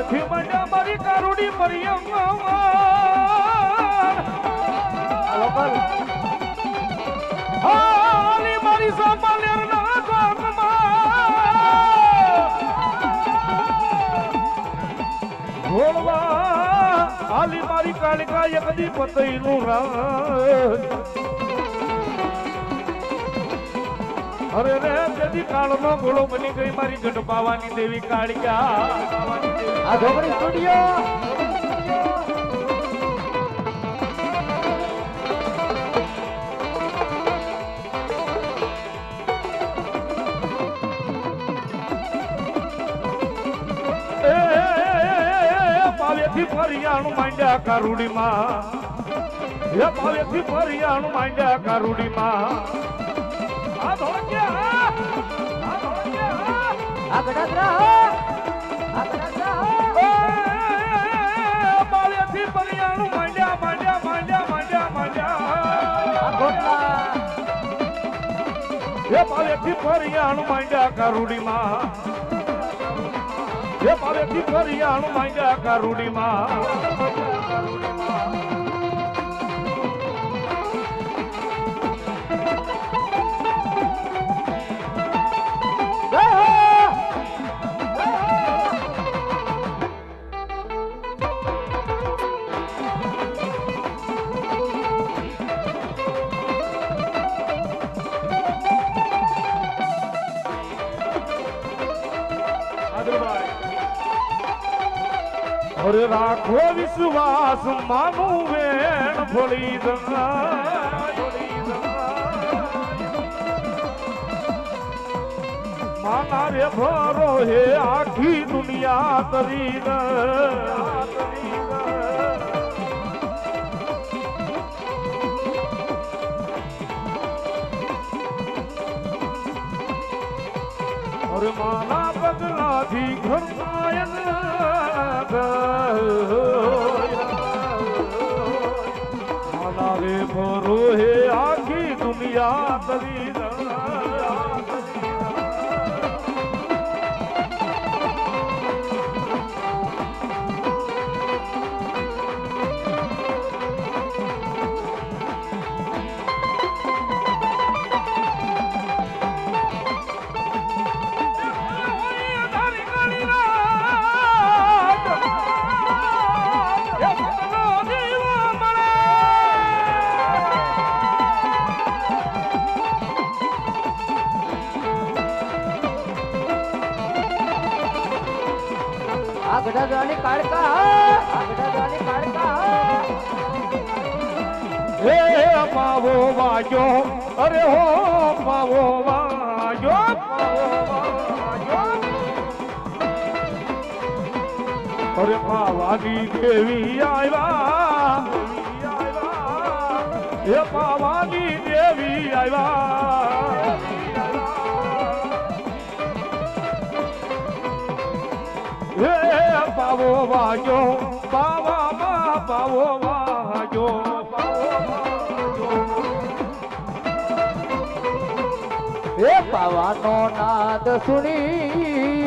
થી મંડ્યા મારી કારુડી મરિયમ હાલી મારી સામાન્ય ના ઘોડવા હાલી મારી કાલિકા એકદી પતઈનું રાજ અરે રે તેથી કાળનો ઘોડો બની ગઈ મારી ગઢપાવાની દેવી કાળિકા આ ઢોકળી સ્ટુડિયો પાવેથી ફરિયાણું માંડ્યા કારુડીમાં હે પાવેથી ફરિયાણું માંડ્યા કારુડીમાં આ ધોળકિયા આ ગડાદરા આ ગડાદરા પાવેથી ફરિયાણું માંડ્યા માંડ્યા માંડ્યા માંડ્યા માંડ્યા આ ગોટલા હે પાવેથી ફરિયાણું માંડ્યા કારુડીમાં હે પાવેથી ફરિયાણું માંડ્યા કારુડીમાં અરે રાખો વિશ્વાસ માનું વેણ ફળી માના રે ભરો હે આખી દુનિયા તરી અરે માના પગલાથી ઘરનાયન માના રે ભરો હે આખી દુનિયા તરી આ ગડાદરાની કાળકા આ ગડાદરાની કાળકા હે પાવો વાગ્યો અરે હો પાવો વાગ્યો અરે પાવાની દેવી આવ્યા હે પાવાની દેવી આવ્યા હે પાવો વાગ્યો પાવામાં પાવો વાગ્યો એ પાવાનો નાદ સુણી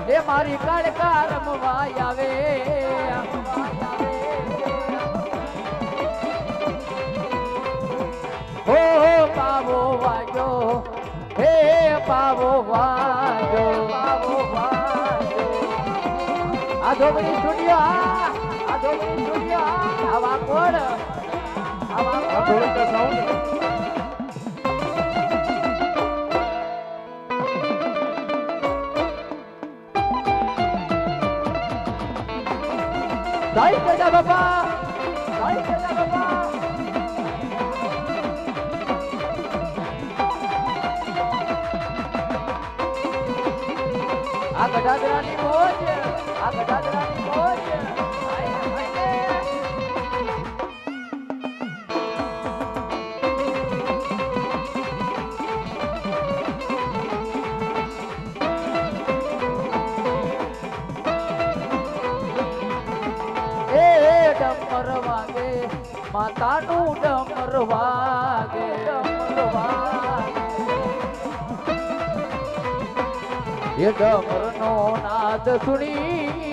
એ મારી કાળકા રમવા આવે હો પાવો વાગ્યો હે પાવો વાગ્યો પાવો વાગ્યો આ ઢોકળી સ્ટુડિયો આ ઢોકળી સ્ટુડિયો આવા કોણ આવા થોડુંક સાઉન્ડ સાઈ કેજા બાપા સાઈ કેજા બાપા આ ગડાદરાની મોજ આ ગડાદરાની મોજ ડમર વાગે માતાનું ડમર વાગે ડમર વાગે એ ડમરનો નાદ સુણી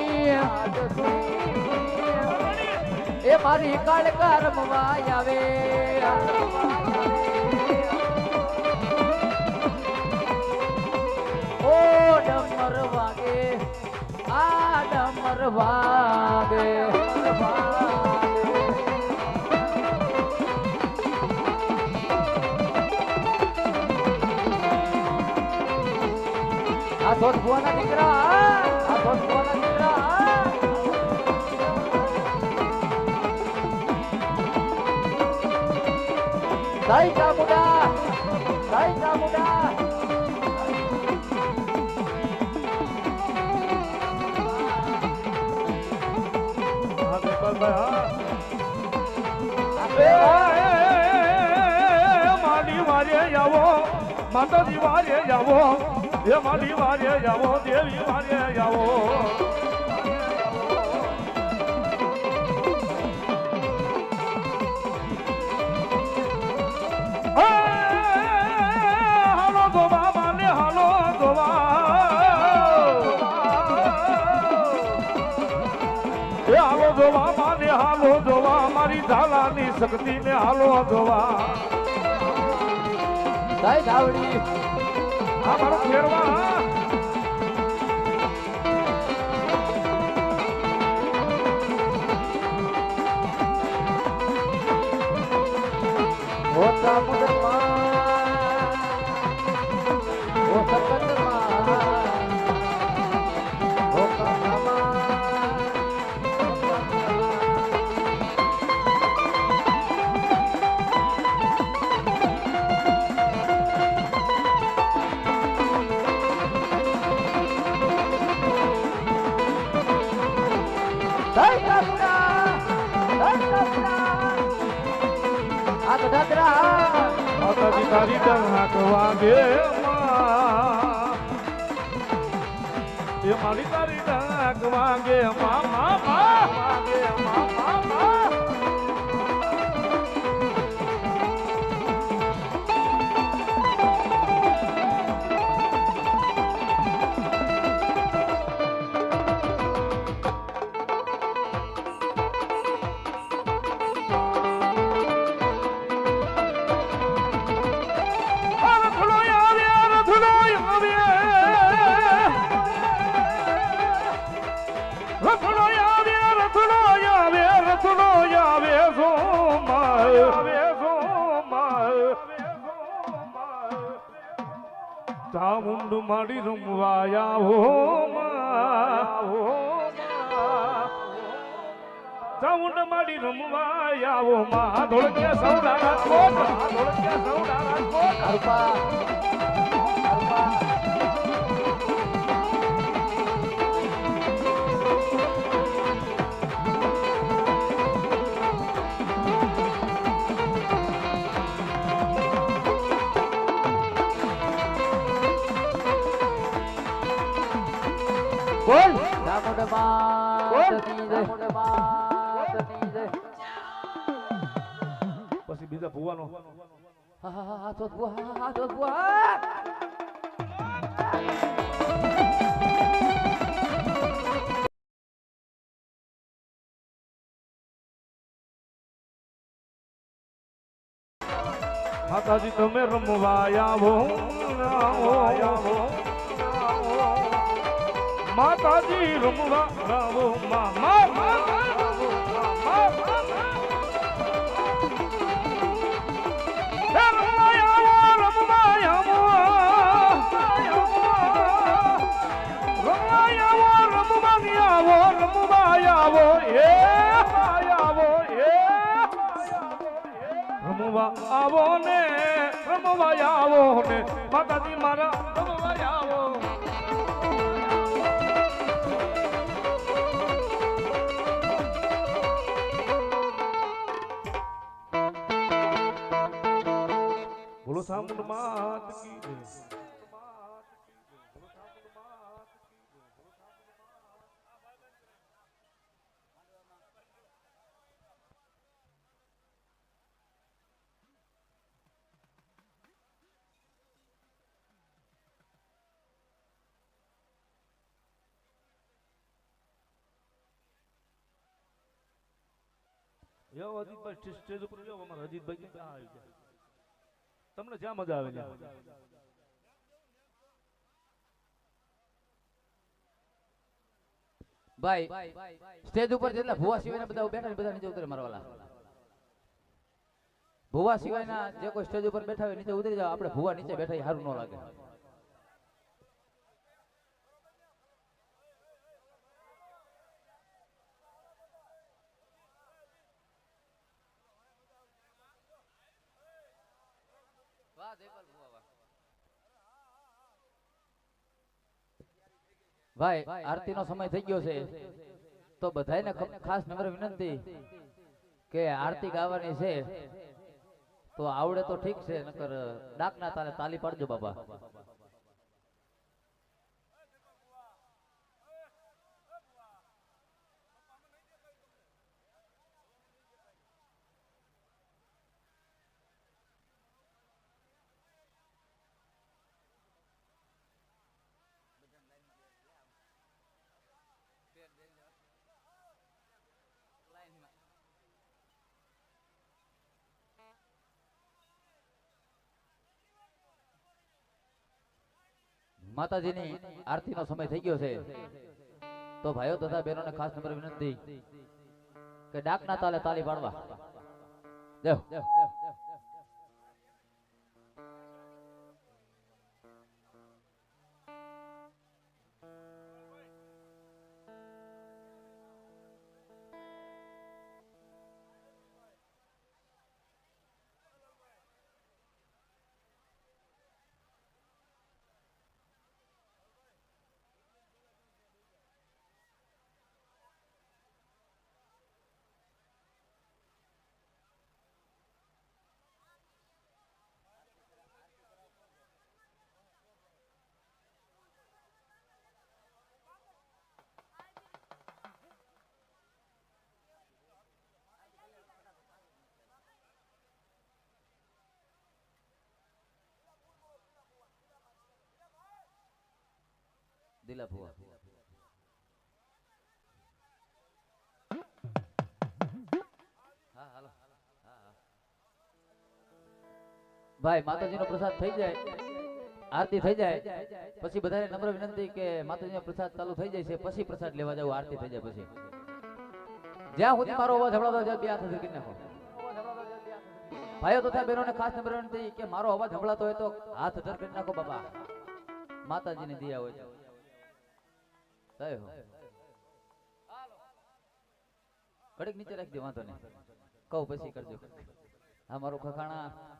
એ મારી કાળકા રમવા આવે ઓ ડમર વાગે આ ડમર વાગે આ થોત ભુવાના દીકરા આ થોત ભુવાના દીકરા જય ચામુંડા જય ચામુંડા માલી વારે આવો માતાજી વારે આવો એ માલી વારે આવો દેવી વારે આવો હાલો ગોવા માને હાલો ગોવા એ હાલો ગોવા માને હાલો ગોવા મારી ઝાલાની શક્તિ ને હાલો ગોવા જય ધાવડી આ મારો ફેરવા ઓ ચામુંડમાં ઓ સકંદમાં ઓ કાકામાં જય ચામુંડા જય ચામુંડા આ ગઢાદરા માતાજી તારી ડહાક વાગે એ મારી તારી ડહાક વાગે મા વાગે મા ચામુંડ માડી રમવાયા હો ચામુંડ માડી રમવાયા હો માં ધોળકિયા સૌડા કોટ ધોળકિયા સૌડા કોટ અરપા અરપા બોલ ચામુંડમાં તની જય ચામુંડમાં તની જય પછી બીજા ભુવાનો હા તો બુઆ હા તો બુઆ માતાજી તમે રમવાયા હો માતાજી રમવા રાવો રમવા આવો ને રમવા આવો ને માતાજી મારા રમવા આવો બોલો સામુંડ માત કી જય યો અજીતભાઈ સ્ટેજ ઉપર યો અમારા અજીતભાઈ ક્યાં આવી ગયા તમને જ્યાં મજા આવે ત્યાં ભાઈ સ્ટેજ ઉપર જેટલા ભુવા સિવાયના બધા બેઠા છે બધા નીચે ઉતરે મારવાલા ભુવા સિવાયના જે કોઈ સ્ટેજ ઉપર બેઠા હોય નીચે ઉતરી જાવ આપણે ભુવા નીચે બેઠા એ સારું ન લાગે ભાઈ આરતી નો સમય થઈ ગયો છે તો બધાને ખાસ નમ્ર વિનંતી કે આરતી ગાવાની છે તો આવડે તો ઠીક છે નકર ડાકના તાલે તાલી પાડજો બાબા માતાજીની આરતીનો સમય થઈ ગયો છે તો ભાઈઓ તથા બહેનોને ખાસ નમ્ર વિનંતી કે ડાકના તાલે તાલી પાડવા દેવ દિલા ભુવા હા હાલો ભાઈ માતાજીનો પ્રસાદ થઈ જાય આરતી થઈ જાય પછી બધાને નમ્ર વિનંતી કે માતાજીનો પ્રસાદ ચાલુ થઈ જાય છે પછી પ્રસાદ લેવા જાવ આરતી થઈ જાય પછી જ્યાં સુધી મારો અવાજ હમણાં બે હાથ કરી નાખો ભાઈઓ તથા બહેનોને ખાસ નમ્ર વિનંતી કે મારો અવાજ સંભળાતો હોય તો હાથ ધર કરી નાખો બાબા માતાજીને દિયા હોય કડીક નીચે રાખી દે વાંધો નહીં કહું પછી કરજો હા મારું ખખાણા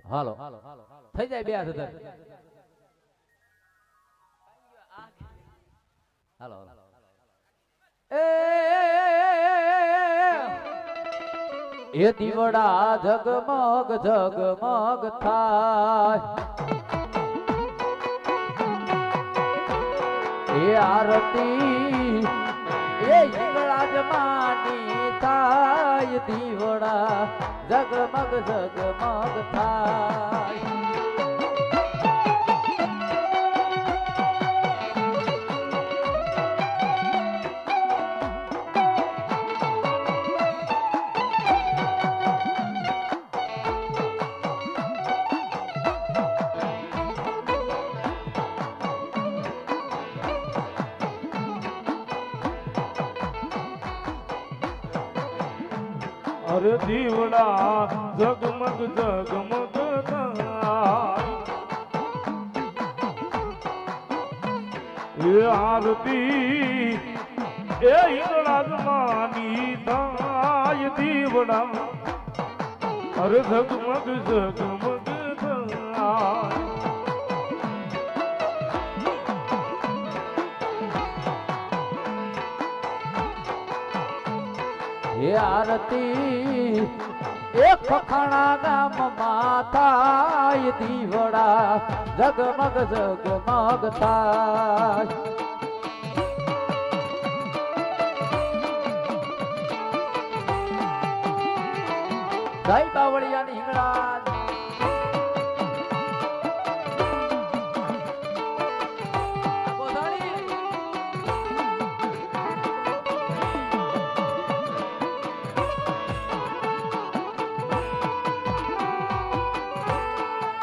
હાલો થઈ જાય બે હાથ ધર હાલો એ એ દીવડા જગમગ જગમગ થાય એ આરતી એ ઈંગળાજ માની થાય દીવડા જગમગ જગમગ થાય અરે દીવડા જગમગ જગમગ થાય એ આરતી એ ઈંગળાજ માની થાય દીવડા અરે જગમગ જગમગ થાય હે આરતી એક ખખાણા ગામમાં થાય દીવડા જગમગ જગમગ થાય જય બાવળિયાની હિંગળાજ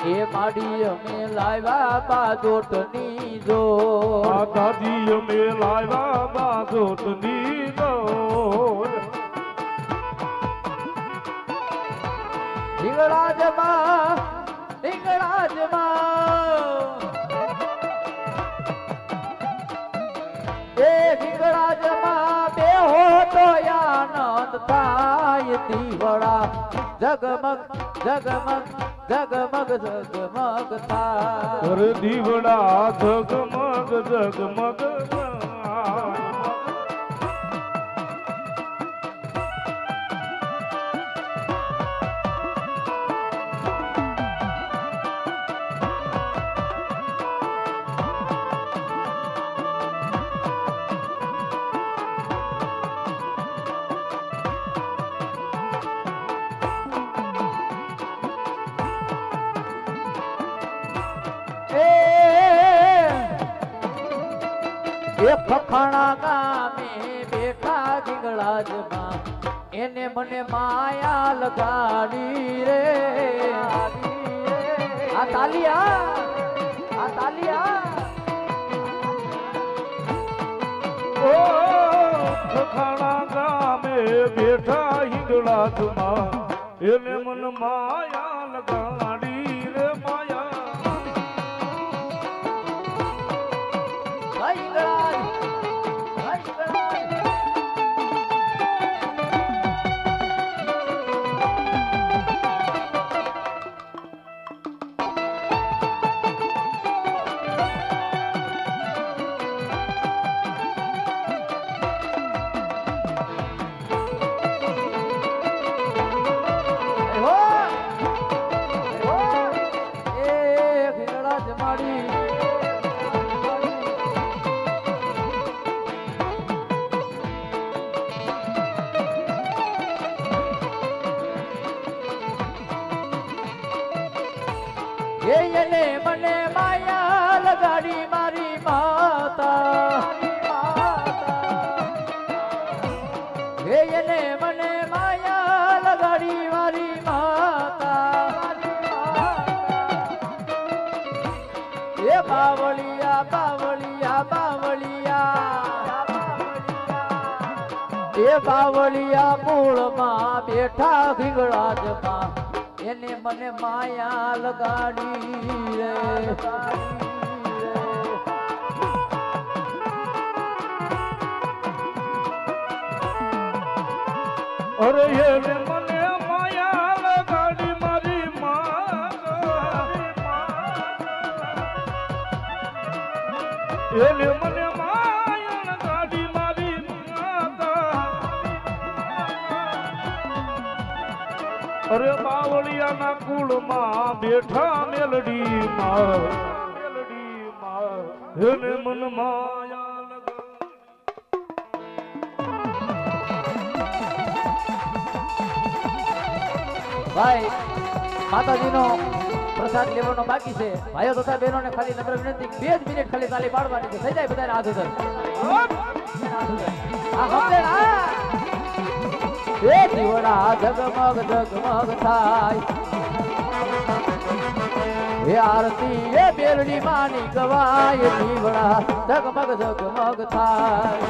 એ માડી અમે લાવ્યા બાજોટની જો દાદી અમે લાવ્યા બાજોટની જો હિંગળાજમાં એ હિંગળાજમાં બેહો તો આનંદ થાય દીવડા જગમગ જગમગ જગમગ જગમગ થાય અરે દીવડા જગમગ જગમગ થાય એ ખખાણા ગામે બેઠા હિંગળાજમાં એને મને માયા લગાડી રે આ તાલિયા ઓ ખખાણા ગામે બેઠા હિંગળાજમાં એને મન માયા લગાડી રે માયા એને મને માયા લગાડી મારી માતા એને મને માયા લગાડી મારી માતા એ બાવળિયા બાવળિયા બાવળિયા એ બાવળિયા મૂળમાં બેઠા હિંગળાજમાં એને મને માયા લગાડી રે અરે એને મને માયા લગાડી મારી એને મને માયા લગાડી મારી માતા અરે બાવળિયાના કુળમાં બેઠા મેલડી માં એને મન માયા ભાઈ માતાજીનો પ્રસાદ લેવાનો બાકી છે. ભાઈઓ તથા બહેનોને ખાલી નમ્ર વિનંતી 2 જ મિનિટ ખાલી તાલી પાડવાની છે. થઈ જાય બધાને હાથ ઉધર. આ હમણે આ એ દીવડા જગમગ જગમગ થાય એ આરતી એ બેલડી માની ગવાય દીવડા જગમગ જગમગ થાય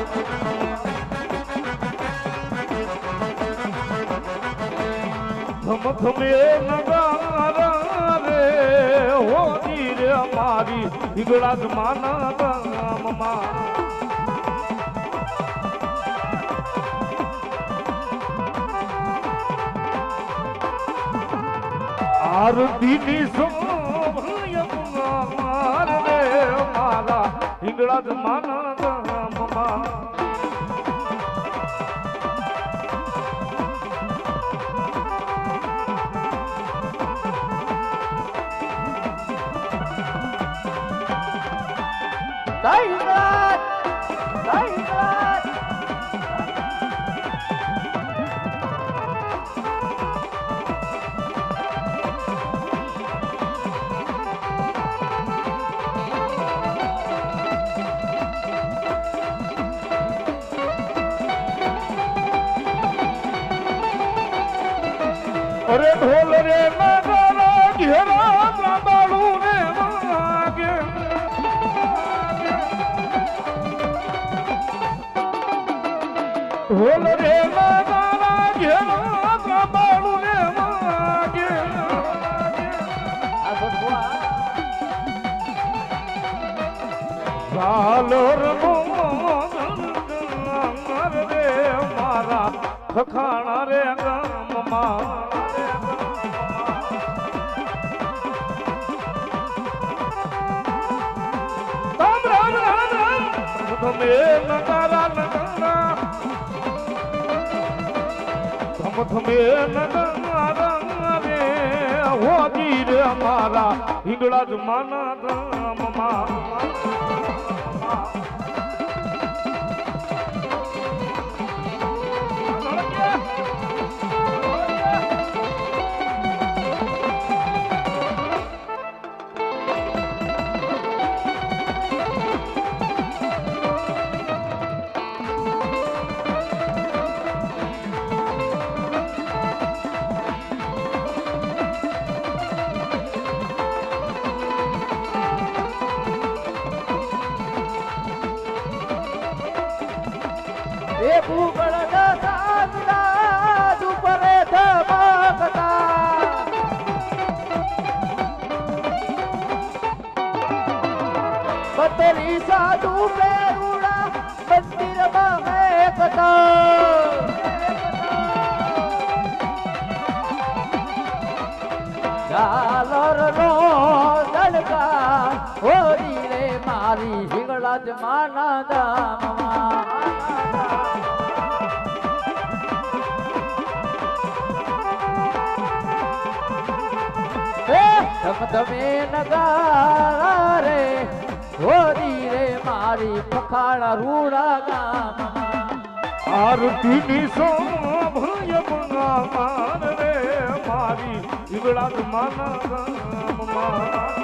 ધમધમે નગારા રે હોતી રે અમારી ઈગળા જ માના ગામમાં આરતીની શોભય માર રે મારા ઈગળા જ માના ગામમાં Dayrat! Dayrat! અરે ઢોલ રે નગારા ઘેરા સાંભળું ને વાગે ઢોલ રે નગારા ઘેરા સાંભળું ને વાગે ઝાલર રે મારા ખખાણા રે ગામમાં તમે નગારા નગારા તમે નગારા રે હોતી રે અમારા હિંગળા જ માના ગામમાં એ ભૂગળના સાંજના દુપરે ધમકતા બતરી સાધુ પેરુડા મંદિરમાં એકતા ઝાલરનો દડકા હોરી રે મારી હિંગળા જ માના દામમાં ધમધમે નગારા રે હોરી રે મારી પખાડા રૂડા ગામમાં આરતીની શોભય માર રે મારી ઈગળા જ માના ગામમાં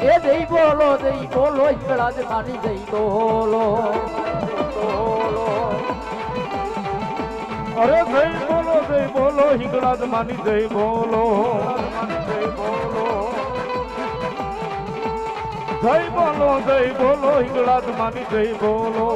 એ દઈ બોલો ઈકડા જ માની દઈ બોલો અરે જય બોલો હિંગળા જ માની જય બોલો જય બોલો હિંગળાજ માની જય બોલો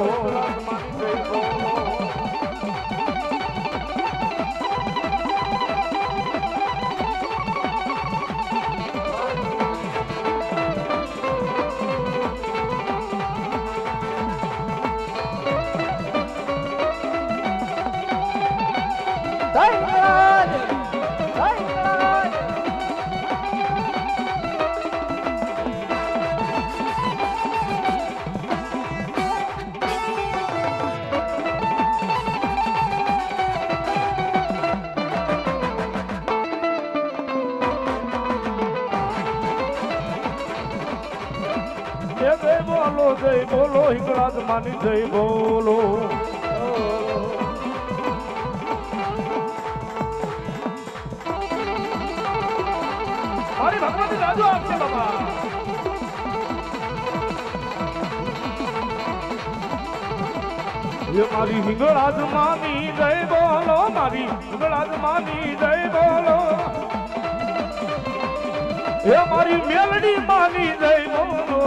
જય બોલો હિંગળાજ માની જય બોલો મારી ભગવતી રાજુ આપશે બાબા ये मारी हिंगळाज मानी जय बोलो मारी हिंगळाज मानी जय बोलो ये मारी मेलडी मानी जय बोलो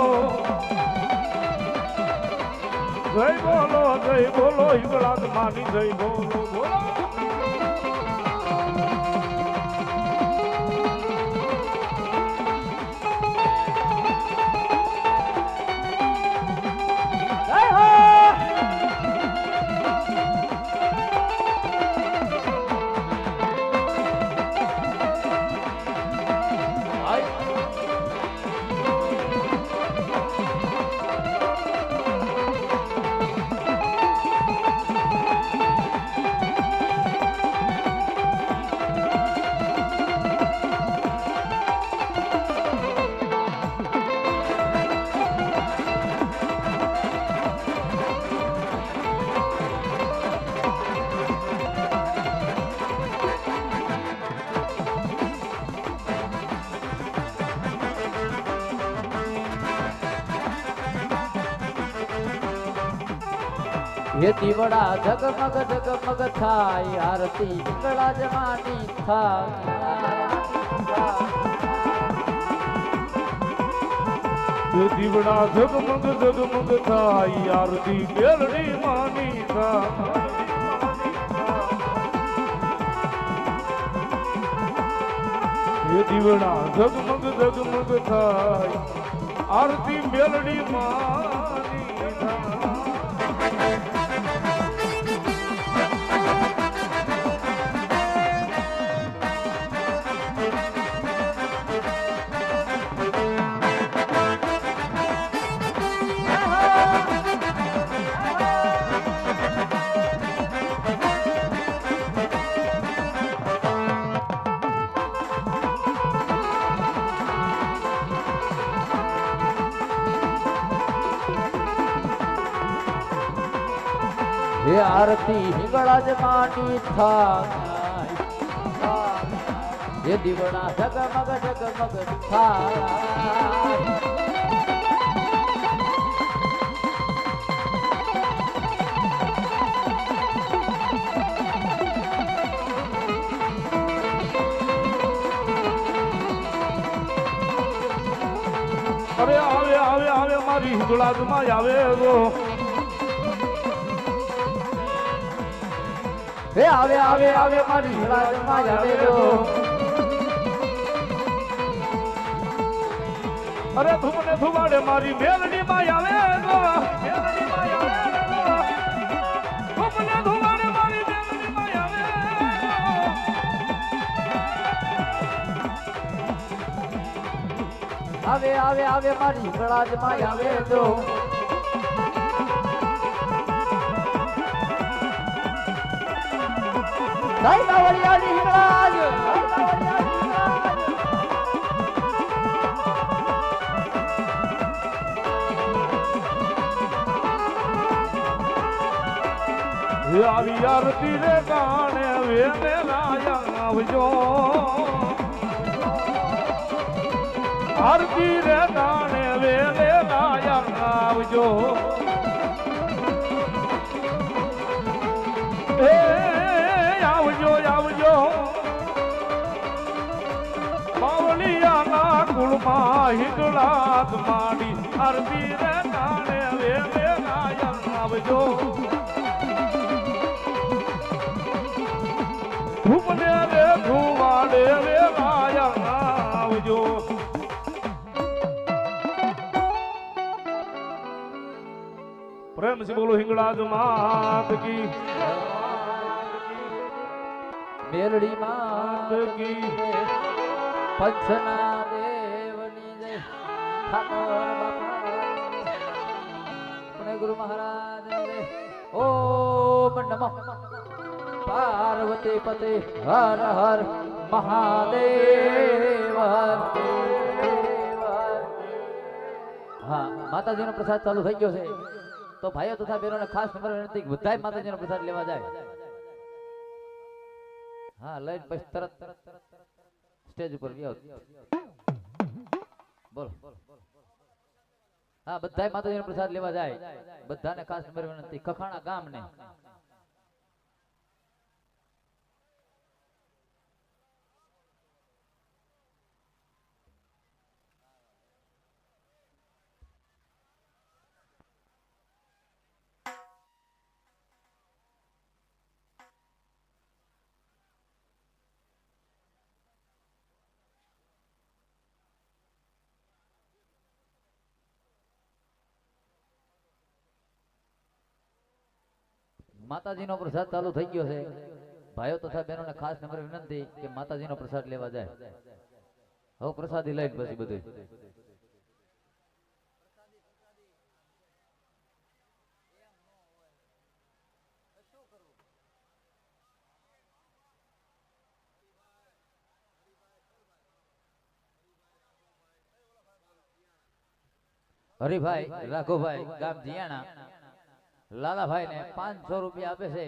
हिंगळाज मानी जय बोलो बोलो ये દીવડા ઝગમગ ઝગમગ થાય આરતી હિંગળાજ માની થાય ये દીવડા ઝગમગ ઝગમગ થાય આરતી મેલડી માની થાય ये દીવડા ઝગમગ ઝગમગ થાય આરતી મેલડી માની થાય હે આરતી હિંગળાજ માની થાય હે દીવડા ઝગમગ ઝગમગ થાય અરે આવે આવે આવે મારી હિંગળાજ માં આવે તો હે આવે આવે આવે મારી હિંગળાજ માં આવે તો અરે ધુમને ધુવાડે મારી મેલડી માં આવે તો મેલડી માં આવે ધુમને ધુવાડે મારી મેલડી માં આવે આવે આવે આવે મારી હિંગળાજ માં આવે તો જય કાવડિયાની હિંગળાજ આવી આરતી રે ગાણે વેને લાયા આવજો આરતી રે ગાણે વેને લાયા આવજો એ આવજો આવજો બાવલિયા ના મારા કુળમાં હિંગળાત માંડી આરતી રે કાણે વે વે નાયન આવજો ધૂપને રે ધુવાડે વે નાયન આવજો પ્રેમ से बोलो हिंगड़ाज मात की મેલડી માત કી પંચના દેવની જય ઠાકોર બાપા પુણે ગુરુ મહારાજ જય ઓમ નમઃ પાર્વતી પતે હર હર મહાદેવ હા માતાજીનો પ્રસાદ ચાલુ થઈ ગયો છે તો ભાઈઓ તથા બહેનોને ખાસ નમ્ર વિનંતી બધાય માતાજીનો પ્રસાદ લેવા જાય હા લઈને પછી તરત સ્ટેજ ઉપર વ્યાવ બોલો હા બધાય માતાજીનો પ્રસાદ લેવા જાય બધાને ખાસ નમ્ર વિનંતી કખાણા ગામને માતાજીનો પ્રસાદ ચાલુ થઈ ગયો છે ભાઈઓ તથા બહેનોને ખાસ નમ્ર વિનંતી કે માતાજીનો પ્રસાદ લેવા જાય હવે પ્રસાદી લઈને પછી બધું હરિભાઈ રાઘોભાઈ ગામ જીયાણા લાલાભાઈ ને 500 રૂપિયા આપે છે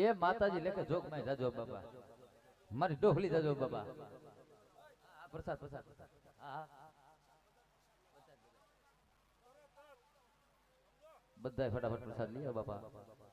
એ માતાજી લેકે જોગ માં જાજો બાબા મારી ડોહલી જાજો બાબા પ્રસાદ પ્રસાદ હા બધાય ફટાફટ પ્રસાદ લઈ આવો બાપા